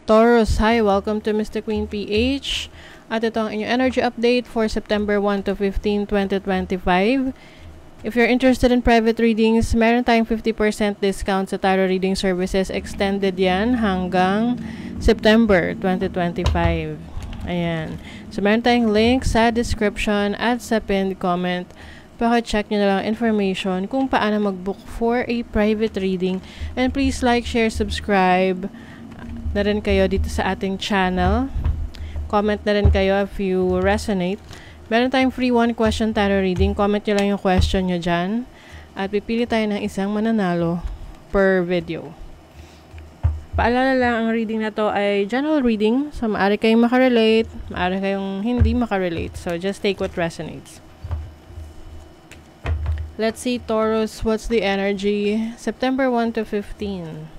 Taurus, hi! Welcome to Mr. Queen PH. At ito ang inyong energy update for September 1 to 15, 2025. If you're interested in private readings, meron tayong 50% discount sa tarot reading services. Extended yan hanggang September 2025. Ayan. So, meron tayong link sa description at sa pinned comment. Paki-check nyo na lang information kung paano mag-book for a private reading. And please like, share, subscribe na rin kayo dito sa ating channel. Comment na rin kayo if you resonate. Meron tayong free one question tarot reading. Comment nyo lang yung question nyo dyan. At pipili tayo ng isang mananalo per video. Paalala lang, ang reading na to ay general reading. So, maaari kayong makarelate, maaari kayong hindi makarelate. So, just take what resonates. Let's see, Taurus, what's the energy? September 1 to 15.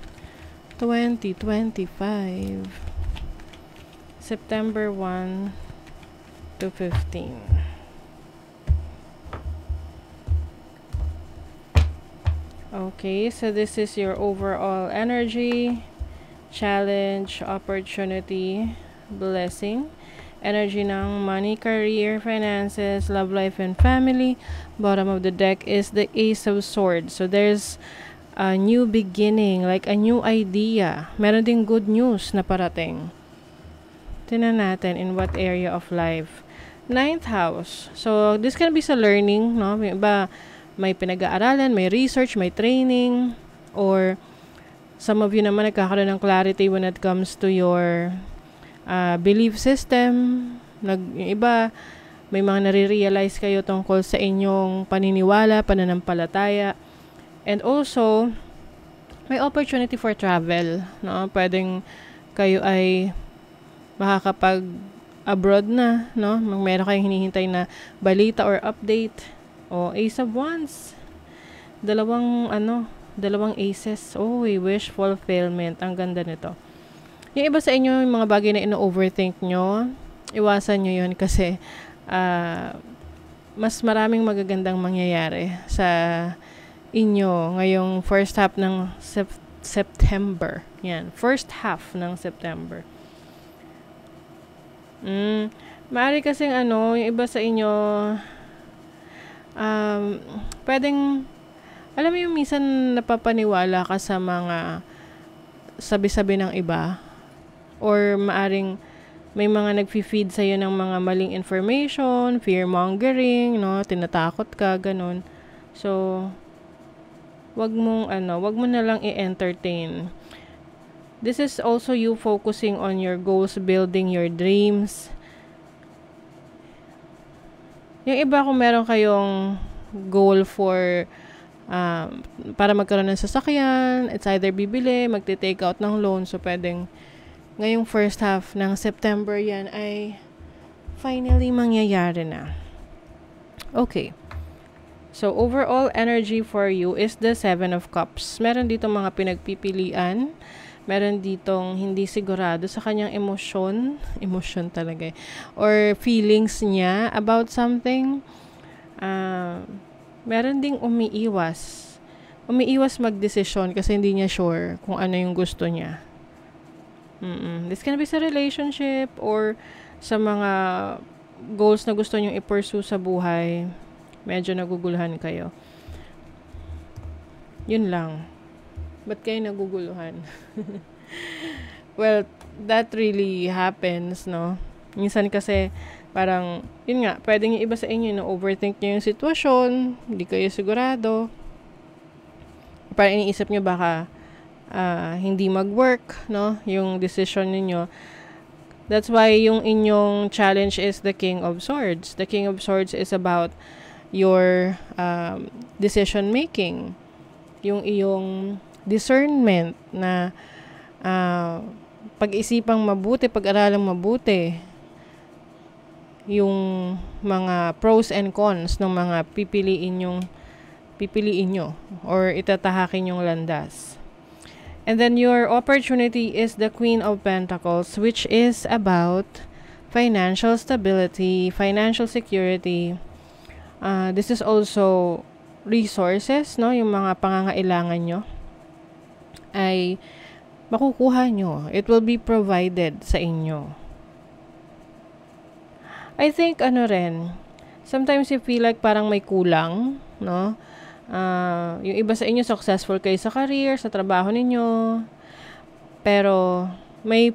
2025. September 1 to 15. Okay, so this is your overall energy, challenge, opportunity, blessing, energy ng money, career, finances, love life, and family. Bottom of the deck is the Ace of Swords. So there's a new beginning, like a new idea. Meron ding good news na parating. Tingnan natin in what area of life. Ninth house. So, this can be sa learning, no? May iba, may pinag-aaralan, may research, may training, or some of you naman nagkakaroon ng clarity when it comes to your belief system. Yung iba, may mga nare-realize kayo tungkol sa inyong paniniwala, pananampalataya. And also, may opportunity for travel, no? Pwedeng kayo ay makakapag-abroad na, no? Meron kayong hinihintay na balita or update. O, Ace of Wands. Dalawang aces. Oh, wish fulfillment. Ang ganda nito. Yung iba sa inyo, yung mga bagay na ino-overthink nyo, iwasan nyo yun kasi mas maraming magagandang mangyayari sa inyo ngayong first half ng September. Yan, first half ng September. Maaari kasing yung iba sa inyo pwedeng alam mo yung minsan napapaniwala ka sa mga sabi-sabi ng iba, or maaring may mga nagfi-feed sa'yo ng mga maling information, fear-mongering, no? Tinatakot ka, ganun. So, wag mo na lang i-entertain. This is also you focusing on your goals, building your dreams. Yung iba, kung meron kayong goal for para magkaroon ng sasakyan, it's either bibili, magte-take out ng loan. So, pwedeng ngayong first half ng September yan ay finally mangyayari na. Okay. So, overall energy for you is the Seven of Cups. Meron dito mga pinagpipilian. Meron ditong hindi sigurado sa kanyang emosyon talaga or feelings niya about something. Meron ding umiiwas magdesisyon kasi hindi niya sure kung ano yung gusto niya. This can be sa relationship or sa mga goals na gusto niyong i-pursue sa buhay. Medyo naguguluhan kayo. Yun lang. Ba't kayo naguguluhan? Well, that really happens, no? Minsan kasi, parang, yun nga, pwedeng yung iba sa inyo na overthink nyo yung sitwasyon, hindi kayo sigurado. Parang iniisip nyo baka hindi mag-work, no? Yung decision ninyo. That's why yung inyong challenge is the King of Swords. The King of Swords is about your decision making, yung iyong discernment na pag-isipang mabuti, pag-aralang mabuti yung mga pros and cons ng mga pipiliin nyo or itatahakin yung landas. And then your opportunity is the Queen of Pentacles, which is about financial stability, financial security. This is also resources, no? Yung mga pangangailangan nyo ay makukuha nyo. It will be provided sa inyo. I think, sometimes you feel like parang may kulang, no? Yung iba sa inyo, successful kayo sa career, sa trabaho ninyo, pero may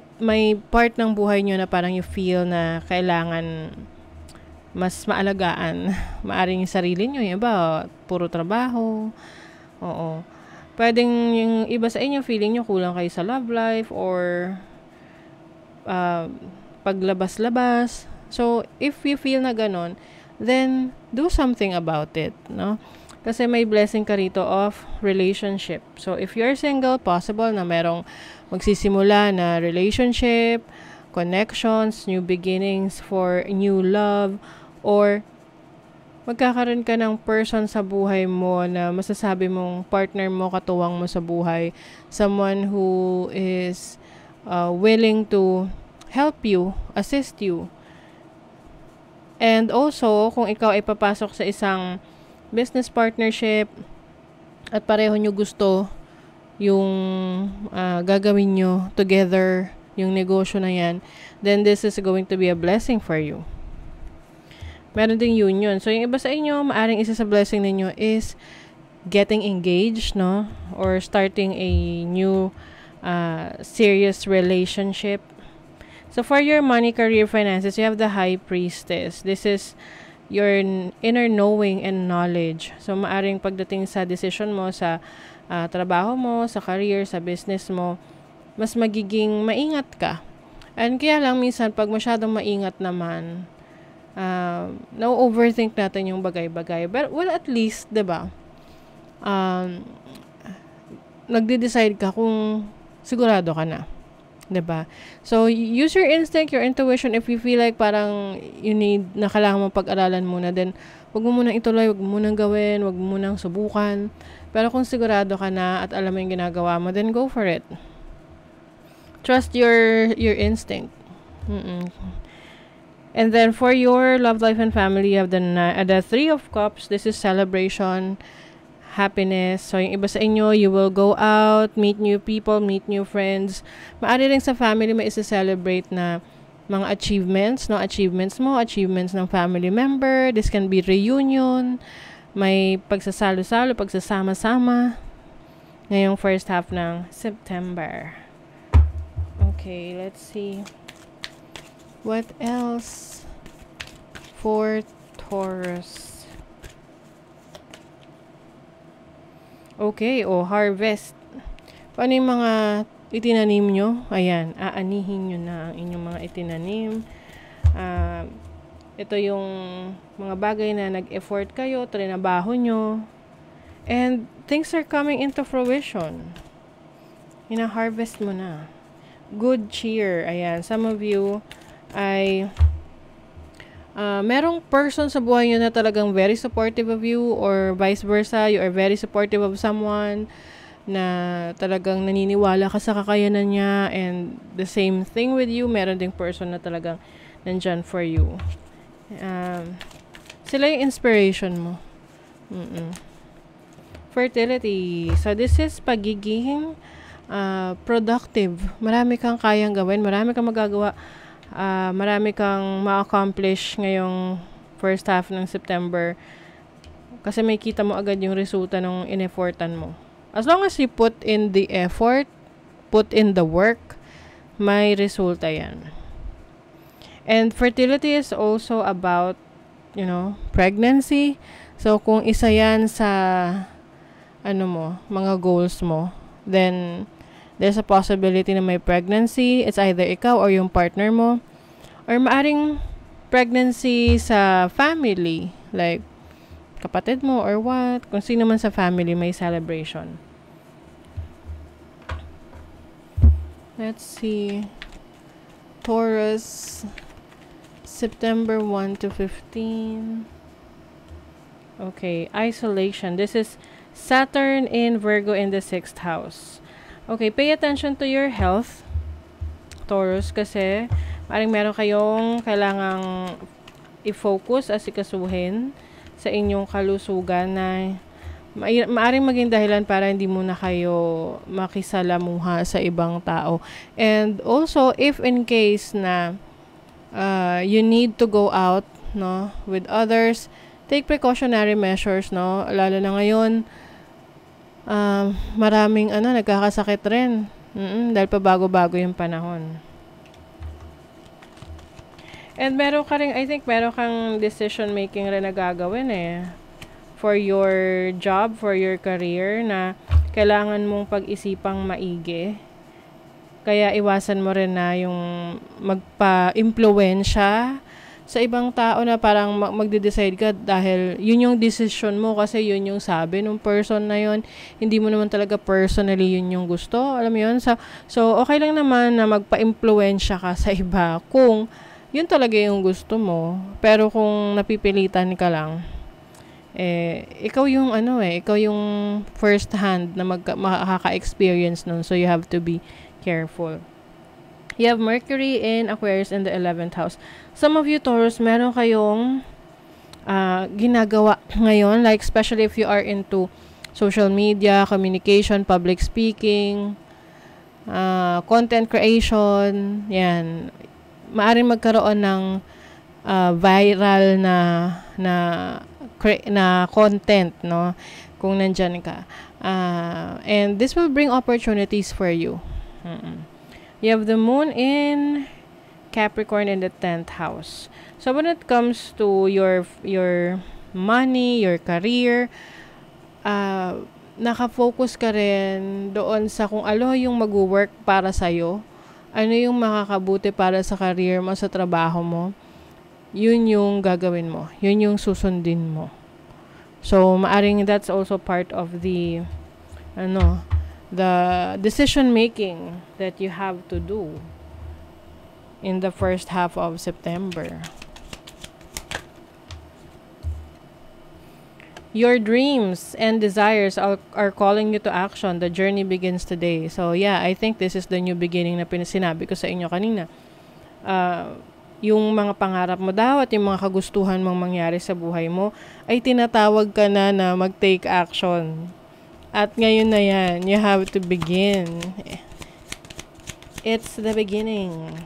part ng buhay nyo na parang you feel na kailangan mas maalagaan. Maaring yung sarili nyo, yung iba, puro trabaho. Oo. Pwedeng yung iba sa inyo, feeling nyo kulang kayo sa love life or paglabas-labas. So, if you feel na ganon, then do something about it, no? Kasi may blessing ka rito of relationship. So, if you're single, possible na merong magsisimula na relationship, connections, new beginnings for new love, or magkakaroon ka ng person sa buhay mo na masasabi mong partner mo, katuwang mo sa buhay. Someone who is willing to help you, assist you. And also, kung ikaw ay papasok sa isang business partnership at pareho nyo gusto yung gagawin nyo together, yung negosyo na yan, then this is going to be a blessing for you. Meron ding union. So, yung iba sa inyo, maaring isa sa blessing ninyo is getting engaged, no? Or starting a new serious relationship. So, for your money, career, finances, you have the High Priestess. This is your inner knowing and knowledge. So, maaring pagdating sa decision mo, sa trabaho mo, sa career, sa business mo, mas magiging maingat ka. And kaya lang, minsan, pag masyadong maingat naman, na-overthink natin yung bagay-bagay. But, well, at least, diba, nagde-decide ka kung sigurado ka na. Diba? So, use your instinct, your intuition. If you feel like parang you need, na kailangan mo pag-aralan muna, then, wag mo munang ituloy, wag mo munang gawin, wag mo munang subukan. Pero kung sigurado ka na at alam mo yung ginagawa mo, then go for it. Trust your instinct. And then, for your love life and family, you have the Three of Cups. This is celebration, happiness. So, yung iba sa inyo, you will go out, meet new people, meet new friends. Maari rin sa family, may isa-celebrate na mga achievements, no? Achievements mo, achievements ng family member. This can be reunion. May pagsasalo-salo, pagsasama-sama. Ngayong first half ng September. Okay, let's see. What else for Taurus? Okay, harvest. Paano yung mga itinanim nyo? Ayan, aanihin nyo na ang inyong mga itinanim. Ito yung mga bagay na nag-effort kayo, trinabaho nyo. And things are coming into fruition. Ina-harvest mo na. Good cheer. Ayan, some of you ay merong person sa buhay nyo na talagang very supportive of you, or vice versa, you are very supportive of someone na talagang naniniwala ka sa kakayanan niya, and the same thing with you, meron ding person na talagang nandyan for you. Sila yung inspiration mo. Fertility. So, this is pagiging productive. Marami kang kayang gawin, marami kang magagawa. Marami kang ma-accomplish ngayong first half ng September kasi may kita mo agad yung resulta ng in-effortan mo. As long as you put in the effort, put in the work, may resulta yan. And fertility is also about, pregnancy. So, kung isa yan sa mga goals mo, then there's a possibility na may pregnancy. It's either ikaw or yung partner mo. Or maaring pregnancy sa family. Like, kapatid mo or what. Kung sino man sa family, may celebration. Let's see. Taurus, September 1 to 15. Okay, isolation. This is Saturn in Virgo in the 6th house. Okay, pay attention to your health, Taurus, kasi maring meron kayong kailangang i-focus, asikasuhin sa inyong kalusugan na Maaring maging dahilan para hindi mo na kayo makisalamuha sa ibang tao. And also, if in case na you need to go out, no, with others, take precautionary measures, no, lalo na ngayon, maraming nagkakasakit rin. Dahil pa bago-bago yung panahon. And I think meron kang decision making rin na gagawin for your job, for your career, na kailangan mong pag-isipang maigi. Kaya iwasan mo rin na yung magpa-impluwensya sa ibang tao na parang magde-decide ka dahil yun yung decision mo kasi yun yung sabi ng person na yun. Hindi mo naman talaga personally yun yung gusto. Alam mo yun? So okay lang naman na magpa-impluwensya ka sa iba kung yun talaga yung gusto mo. Pero kung napipilitan ka lang, ikaw yung ikaw yung first hand na makaka-experience nun. So you have to be careful. You have Mercury in Aquarius in the 11th house. Some of you Taurus, meron kayong ginagawa ngayon, like especially if you are into social media, communication, public speaking, content creation, yan. Maaring magkaroon ng viral na content, no, kung nandyan ka. And this will bring opportunities for you. You have the moon in Capricorn in the 10th house. So when it comes to your money, your career, nakafocus ka rin doon sa kung ano yung mag-work para sa'yo, ano yung makakabuti para sa career mo, sa trabaho mo, yun yung gagawin mo. Yun yung susundin mo. So, maaring that's also part of the decision making that you have to do in the first half of September. Your dreams and desires are calling you to action. The journey begins today. So yeah, I think this is the new beginning na sinabi ko sa inyo kanina. Yung mga pangarap mo daw at yung mga kagustuhan mong mangyari sa buhay mo ay tinatawag ka na mag-take action. At ngayon na yan, you have to begin. It's the beginning.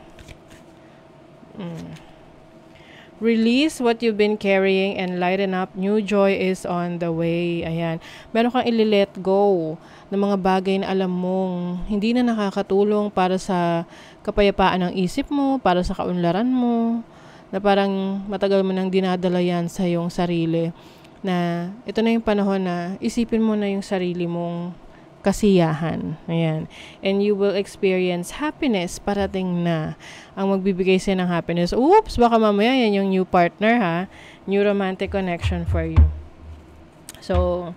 Release what you've been carrying and lighten up. New joy is on the way. Ayan. Meron kang ili-let go ng mga bagay na alam mong hindi na nakakatulong para sa kapayapaan ng isip mo, para sa kaunlaran mo, na parang matagal mo nang dinadala yan sa iyong sarili. Na ito na yung panahon na isipin mo na yung sarili mong kasiyahan. Ayan. And you will experience happiness. Parating na ang magbibigay sa'yo ng happiness. Oops! Baka mamaya yan yung new partner, ha? New romantic connection for you. So,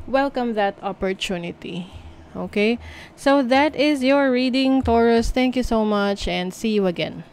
welcome that opportunity. Okay? So, that is your reading, Taurus. Thank you so much and see you again.